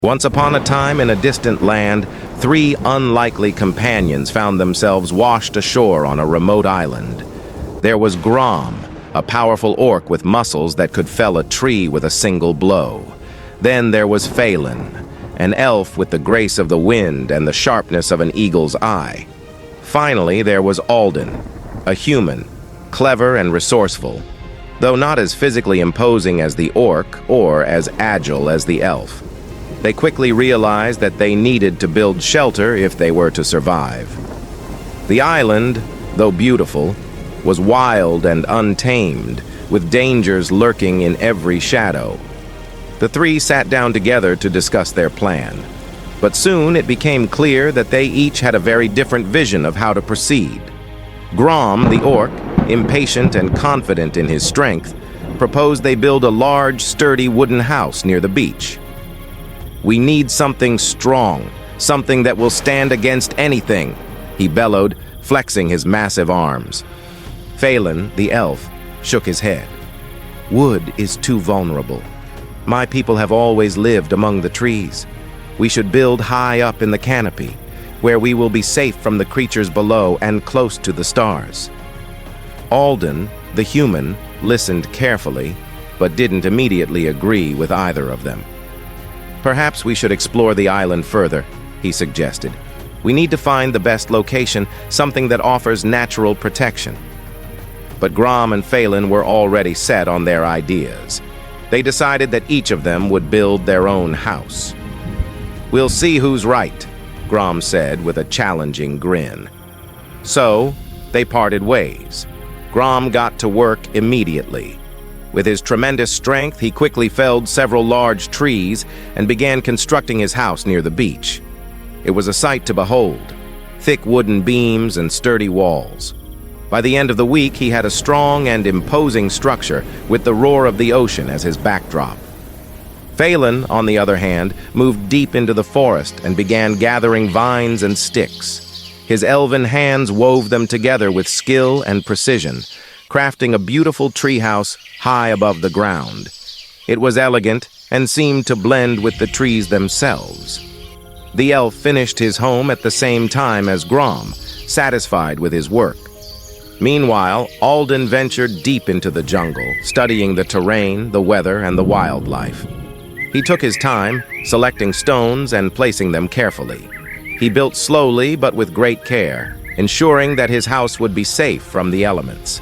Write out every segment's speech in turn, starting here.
Once upon a time in a distant land, three unlikely companions found themselves washed ashore on a remote island. There was Grom, a powerful orc with muscles that could fell a tree with a single blow. Then there was Faelan, an elf with the grace of the wind and the sharpness of an eagle's eye. Finally, there was Alden, a human, clever and resourceful, though not as physically imposing as the orc or as agile as the elf. They quickly realized that they needed to build shelter if they were to survive. The island, though beautiful, was wild and untamed, with dangers lurking in every shadow. The three sat down together to discuss their plan, but soon it became clear that they each had a very different vision of how to proceed. Grom, the orc, impatient and confident in his strength, proposed they build a large, sturdy wooden house near the beach. "We need something strong, something that will stand against anything," he bellowed, flexing his massive arms. Faelan, the elf, shook his head. "Wood is too vulnerable. My people have always lived among the trees. We should build high up in the canopy, where we will be safe from the creatures below and close to the stars." Alden, the human, listened carefully, but didn't immediately agree with either of them. "Perhaps we should explore the island further," he suggested. "We need to find the best location, something that offers natural protection." But Grom and Faelan were already set on their ideas. They decided that each of them would build their own house. "We'll see who's right," Grom said with a challenging grin. So, they parted ways. Grom got to work immediately. With his tremendous strength, he quickly felled several large trees and began constructing his house near the beach. It was a sight to behold: thick wooden beams and sturdy walls. By the end of the week, he had a strong and imposing structure with the roar of the ocean as his backdrop. Faelan, on the other hand, moved deep into the forest and began gathering vines and sticks. His elven hands wove them together with skill and precision, crafting a beautiful treehouse high above the ground. It was elegant and seemed to blend with the trees themselves. The elf finished his home at the same time as Grom, satisfied with his work. Meanwhile, Alden ventured deep into the jungle, studying the terrain, the weather, and the wildlife. He took his time, selecting stones and placing them carefully. He built slowly but with great care, ensuring that his house would be safe from the elements.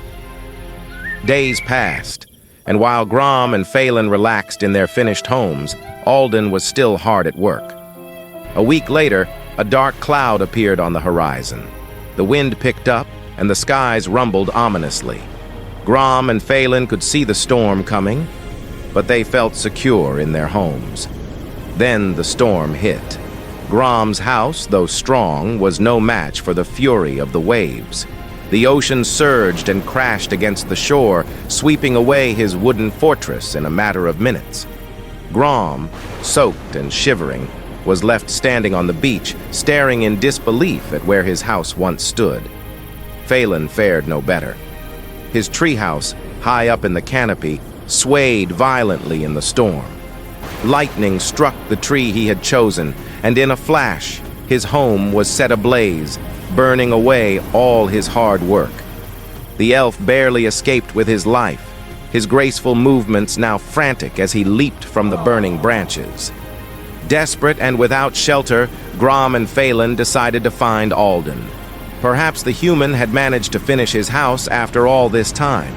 Days passed, and while Grom and Faelan relaxed in their finished homes, Alden was still hard at work. A week later, a dark cloud appeared on the horizon. The wind picked up, and the skies rumbled ominously. Grom and Faelan could see the storm coming, but they felt secure in their homes. Then the storm hit. Grom's house, though strong, was no match for the fury of the waves. The ocean surged and crashed against the shore, sweeping away his wooden fortress in a matter of minutes. Grom, soaked and shivering, was left standing on the beach, staring in disbelief at where his house once stood. Faelan fared no better. His treehouse, high up in the canopy, swayed violently in the storm. Lightning struck the tree he had chosen, and in a flash, his home was set ablaze, burning away all his hard work. The elf barely escaped with his life, his graceful movements now frantic as he leaped from the burning branches. Desperate and without shelter, Grom and Faelan decided to find Alden. Perhaps the human had managed to finish his house after all this time.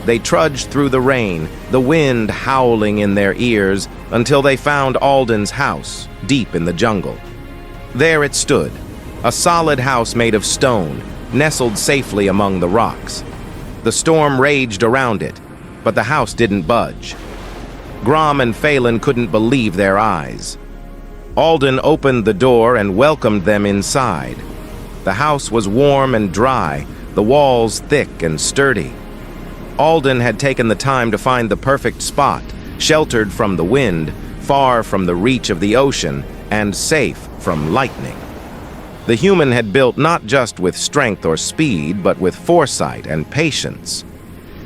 They trudged through the rain, the wind howling in their ears, until they found Alden's house, deep in the jungle. There it stood, a solid house made of stone, nestled safely among the rocks. The storm raged around it, but the house didn't budge. Grom and Faelan couldn't believe their eyes. Alden opened the door and welcomed them inside. The house was warm and dry, the walls thick and sturdy. Alden had taken the time to find the perfect spot, sheltered from the wind, far from the reach of the ocean, and safe from lightning. The human had built not just with strength or speed, but with foresight and patience.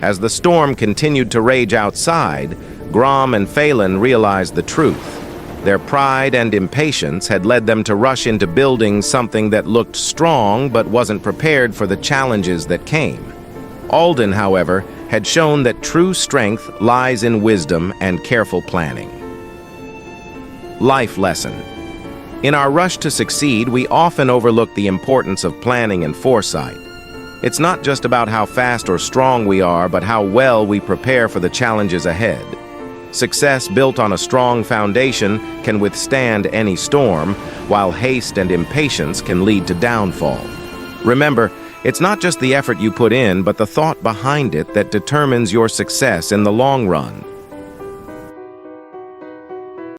As the storm continued to rage outside, Grom and Faelan realized the truth. Their pride and impatience had led them to rush into building something that looked strong but wasn't prepared for the challenges that came. Alden, however, had shown that true strength lies in wisdom and careful planning. Life lesson. In our rush to succeed, we often overlook the importance of planning and foresight. It's not just about how fast or strong we are, but how well we prepare for the challenges ahead. Success built on a strong foundation can withstand any storm, while haste and impatience can lead to downfall. Remember, it's not just the effort you put in, but the thought behind it that determines your success in the long run.